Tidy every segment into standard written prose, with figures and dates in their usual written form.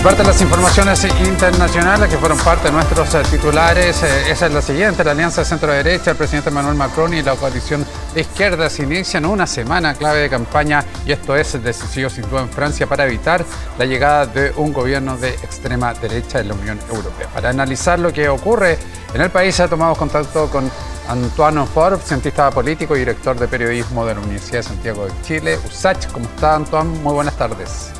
parte de las informaciones internacionales que fueron parte de nuestros titulares, esa es la siguiente. La alianza de centro-derecha, el presidente Emmanuel Macron y la coalición de izquierdas inician una semana clave de campaña, y esto es decisivo sin duda en Francia para evitar la llegada de un gobierno de extrema derecha en la Unión Europea. Para analizar lo que ocurre en el país, tomamos contacto con Antoine Forbes, cientista político y director de periodismo de la Universidad de Santiago de Chile, USACH. ¿Cómo está, Antoine? Muy buenas tardes.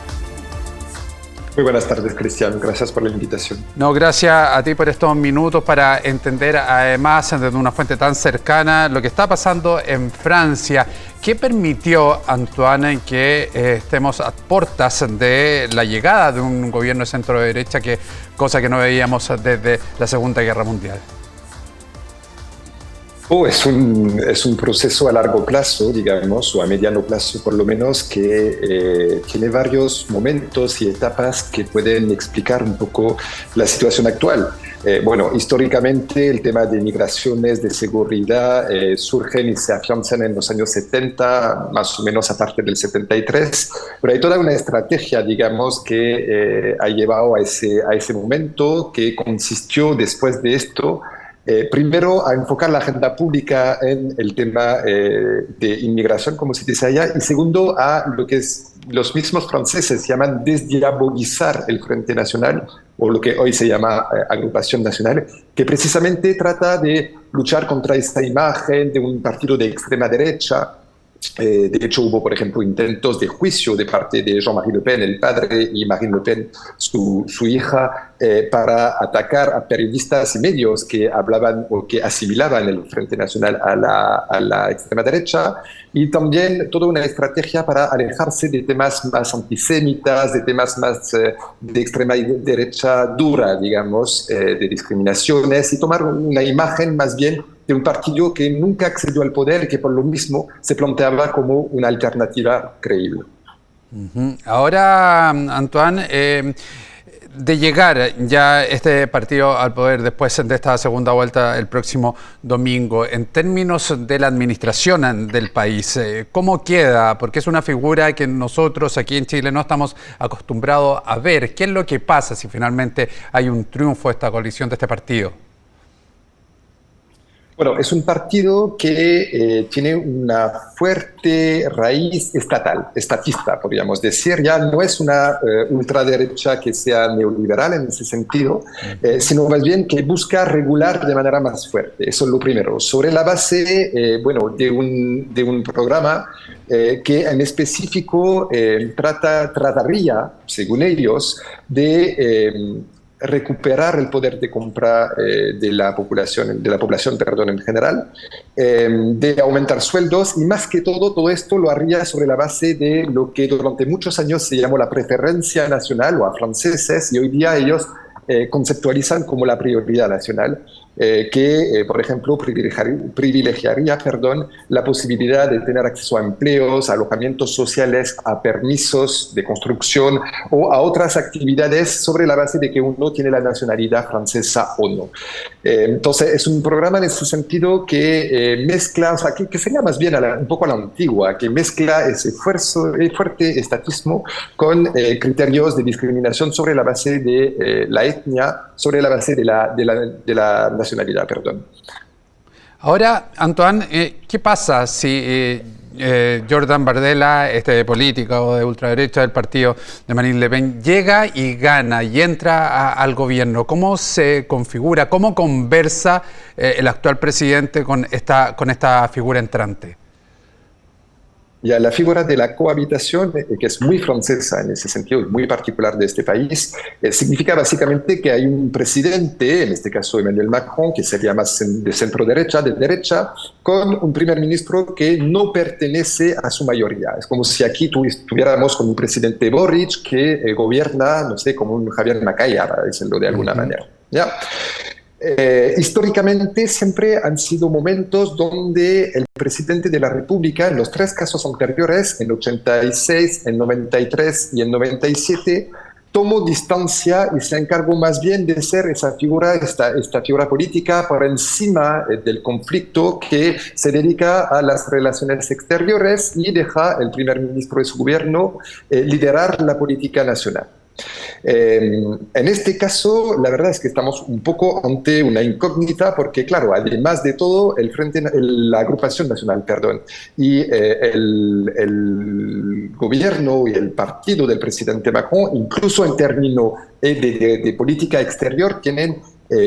Muy buenas tardes, Cristian. Gracias por la invitación. No, gracias a ti por estos minutos para entender, además, desde una fuente tan cercana, lo que está pasando en Francia. ¿Qué permitió, Antoine, que estemos a puertas de la llegada de un gobierno de centro-derecha, cosa que no veíamos desde la Segunda Guerra Mundial? Es un proceso a largo plazo, digamos, o a mediano plazo por lo menos, que tiene varios momentos y etapas que pueden explicar un poco la situación actual. Históricamente el tema de migraciones, de seguridad, surgen y se afianzan en los años 70, más o menos a partir del 73, pero hay toda una estrategia, digamos, que ha llevado a ese momento, que consistió después de esto, primero, a enfocar la agenda pública en el tema de inmigración, como se dice allá, y segundo, a lo que los mismos franceses llaman desdiabolizar el Frente Nacional, o lo que hoy se llama Agrupación Nacional, que precisamente trata de luchar contra esta imagen de un partido de extrema derecha. De hecho, hubo, por ejemplo, intentos de juicio de parte de Jean-Marie Le Pen, el padre, y Marine Le Pen, su hija, para atacar a periodistas y medios que hablaban o que asimilaban el Frente Nacional a la extrema derecha, y también toda una estrategia para alejarse de temas más antisemitas, de temas más de extrema derecha dura, digamos, de discriminaciones, y tomar una imagen más bien de un partido que nunca accedió al poder y que por lo mismo se planteaba como una alternativa creíble. Ahora, Antoine, de llegar ya este partido al poder después de esta segunda vuelta el próximo domingo, en términos de la administración del país, ¿cómo queda? Porque es una figura que nosotros aquí en Chile no estamos acostumbrados a ver. ¿Qué es lo que pasa si finalmente hay un triunfo de esta coalición, de este partido? Bueno, es un partido que tiene una fuerte raíz estatista, podríamos decir. Ya no es una ultraderecha que sea neoliberal en ese sentido, sino más bien que busca regular de manera más fuerte. Eso es lo primero. Sobre la base de un programa que en específico trataría, según ellos, de recuperar el poder de compra de la población en general, de aumentar sueldos, y más que todo esto lo haría sobre la base de lo que durante muchos años se llamó la preferencia nacional o a franceses, y hoy día ellos conceptualizan como la prioridad nacional, que, por ejemplo, privilegiaría la posibilidad de tener acceso a empleos, a alojamientos sociales, a permisos de construcción o a otras actividades sobre la base de que uno tiene la nacionalidad francesa o no. Entonces, es un programa en ese sentido que mezcla, o sea, que sería más bien un poco a la antigua, que mezcla ese fuerte estatismo con criterios de discriminación sobre la base de la etnia, sobre la base de la nacionalidad, perdón. Ahora, Antoine, ¿qué pasa si Jordan Bardella, este político de ultraderecha del partido de Marine Le Pen, llega y gana y entra al gobierno? ¿Cómo se configura, cómo conversa el actual presidente con esta figura entrante? Ya, la figura de la cohabitación, que es muy francesa en ese sentido, muy particular de este país, significa básicamente que hay un presidente, en este caso Emmanuel Macron, que sería más de centro-derecha, de derecha, con un primer ministro que no pertenece a su mayoría. Es como si aquí tuviéramos con un presidente Boric que gobierna, no sé, como un Javier Macaya, para decirlo de alguna manera. ¿Ya? Históricamente siempre han sido momentos donde el presidente de la República, en los tres casos anteriores, en 86, en 93 y en 97, tomó distancia y se encargó más bien de ser esta figura política por encima del conflicto, que se dedica a las relaciones exteriores y deja el primer ministro de su gobierno liderar la política nacional. En este caso, la verdad es que estamos un poco ante una incógnita porque, claro, además de todo, la agrupación nacional, perdón, y el gobierno y el partido del presidente Macron, incluso en términos de política exterior, tienen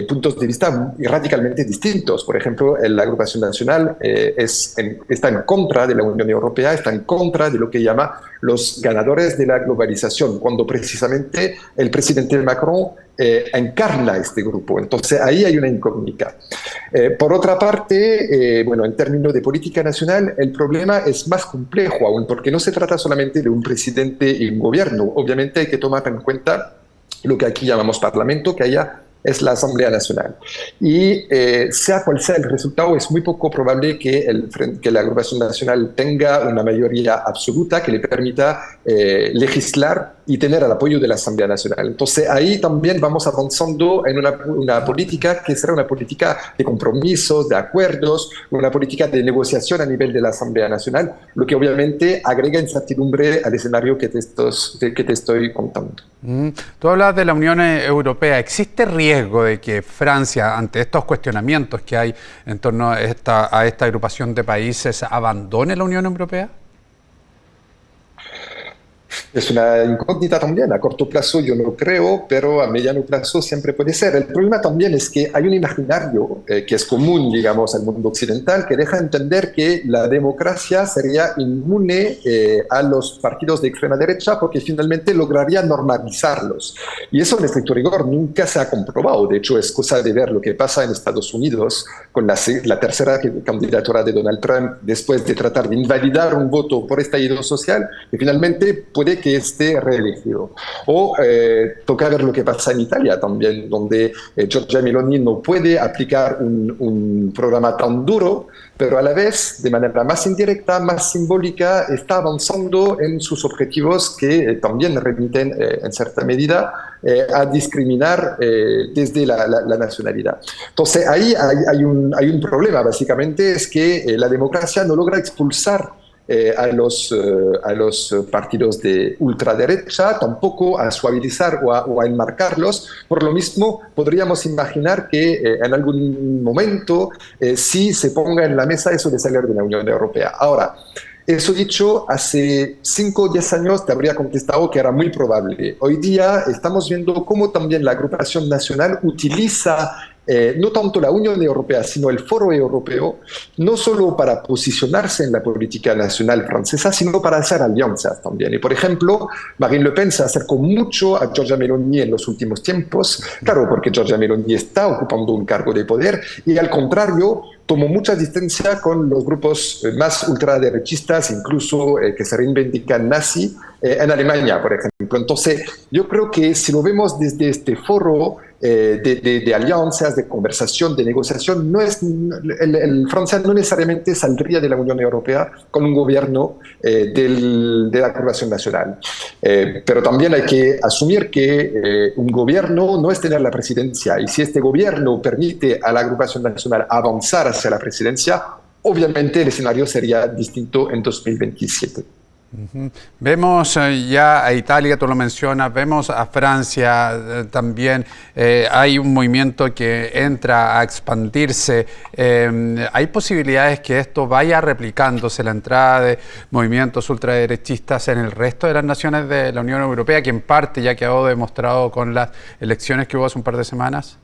puntos de vista radicalmente distintos. Por ejemplo, la agrupación nacional está en contra de la Unión Europea, está en contra de lo que llama los ganadores de la globalización, cuando precisamente el presidente Macron encarna este grupo. Entonces ahí hay una incógnita. Por otra parte, bueno, en términos de política nacional, el problema es más complejo aún, porque no se trata solamente de un presidente y un gobierno. Obviamente hay que tomar en cuenta lo que aquí llamamos parlamento, que haya es la Asamblea Nacional. Y sea cual sea el resultado, es muy poco probable que la agrupación nacional tenga una mayoría absoluta que le permita legislar y tener el apoyo de la Asamblea Nacional. Entonces ahí también vamos avanzando en una política que será una política de compromisos, de acuerdos, una política de negociación a nivel de la Asamblea Nacional, lo que obviamente agrega incertidumbre al escenario que te estoy contando. Tú hablas de la Unión Europea. ¿Existe riesgo de que Francia, ante estos cuestionamientos que hay en torno a esta agrupación de países, abandone la Unión Europea? Es una incógnita también. A corto plazo yo no creo, pero a mediano plazo siempre puede ser. El problema también es que hay un imaginario que es común, digamos, al mundo occidental, que deja entender que la democracia sería inmune a los partidos de extrema derecha porque finalmente lograría normalizarlos. Y eso en estricto rigor nunca se ha comprobado. De hecho, es cosa de ver lo que pasa en Estados Unidos con la tercera candidatura de Donald Trump después de tratar de invalidar un voto por estallido social, que finalmente puede que esté reelegido. O toca ver lo que pasa en Italia también, donde Giorgia Meloni no puede aplicar un programa tan duro, pero a la vez, de manera más indirecta, más simbólica, está avanzando en sus objetivos que también remiten, en cierta medida, a discriminar desde la nacionalidad. Entonces, ahí hay un problema, básicamente, es que la democracia no logra expulsar a los partidos de ultraderecha, tampoco a suavizar o a enmarcarlos. Por lo mismo, podríamos imaginar que en algún momento sí se ponga en la mesa eso de salir de la Unión Europea. Ahora, eso dicho, hace 5 o 10 años te habría contestado que era muy probable. Hoy día estamos viendo cómo también la agrupación nacional utiliza no tanto la Unión Europea, sino el Foro Europeo, no solo para posicionarse en la política nacional francesa, sino para hacer alianzas también. Y, por ejemplo, Marine Le Pen se acercó mucho a Giorgia Meloni en los últimos tiempos, claro, porque Giorgia Meloni está ocupando un cargo de poder, y al contrario, tomó mucha distancia con los grupos más ultraderechistas, incluso que se reivindican nazi, en Alemania, por ejemplo. Entonces, yo creo que si lo vemos desde este foro de alianzas, de conversación, de negociación, Francia no necesariamente saldría de la Unión Europea con un gobierno de la agrupación nacional. Pero también hay que asumir que un gobierno no es tener la presidencia, y si este gobierno permite a la agrupación nacional avanzar hacia la presidencia, obviamente el escenario sería distinto en 2027. Vemos ya a Italia, tú lo mencionas, vemos a Francia también, hay un movimiento que entra a expandirse. ¿Hay posibilidades que esto vaya replicándose, la entrada de movimientos ultraderechistas en el resto de las naciones de la Unión Europea, que en parte ya quedó demostrado con las elecciones que hubo hace un par de semanas?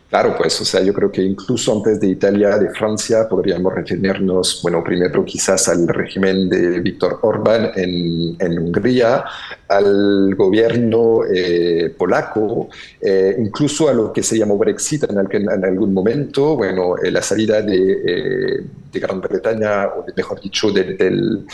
Claro, pues, o sea, yo creo que incluso antes de Italia, de Francia, podríamos referirnos, bueno, primero quizás al régimen de Viktor Orbán en Hungría, al gobierno polaco, incluso a lo que se llamó Brexit en algún momento, bueno, la salida de Gran Bretaña, o mejor dicho, del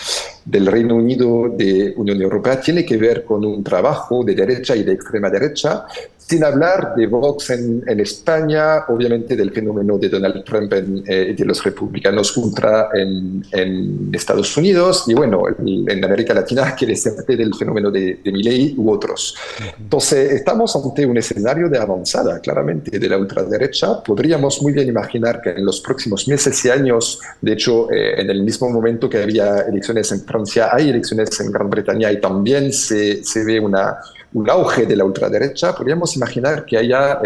Reino Unido de Unión Europea, tiene que ver con un trabajo de derecha y de extrema derecha, sin hablar de Vox en España, obviamente del fenómeno de Donald Trump y de los republicanos ultra en Estados Unidos, y bueno, en América Latina, que es del fenómeno de Milei u otros. Entonces, estamos ante un escenario de avanzada, claramente, de la ultraderecha. Podríamos muy bien imaginar que en los próximos meses y años De hecho, en el mismo momento que había elecciones en Francia, hay elecciones en Gran Bretaña y también se ve un auge de la ultraderecha. Podríamos imaginar que haya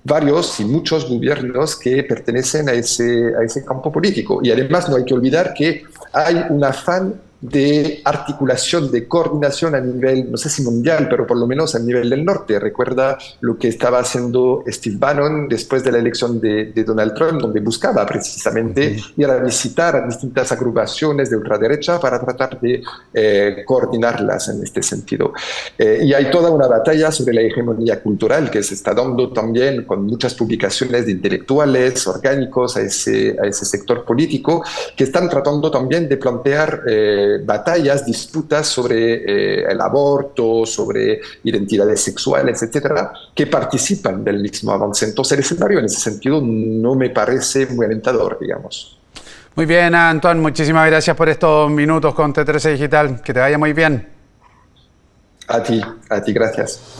varios y muchos gobiernos que pertenecen a ese campo político. Y además no hay que olvidar que hay un afán de articulación, de coordinación a nivel, no sé si mundial, pero por lo menos a nivel del norte. Recuerda lo que estaba haciendo Steve Bannon después de la elección de Donald Trump, donde buscaba precisamente ir a visitar a distintas agrupaciones de ultraderecha para tratar de coordinarlas en este sentido. Y hay toda una batalla sobre la hegemonía cultural que se está dando también con muchas publicaciones de intelectuales orgánicos a ese sector político que están tratando también de plantear batallas, disputas sobre el aborto, sobre identidades sexuales, etcétera, que participan del mismo avance. Entonces, el escenario en ese sentido no me parece muy alentador, digamos. Muy bien, Antoine, muchísimas gracias por estos minutos con T13 Digital. Que te vaya muy bien. A ti, gracias.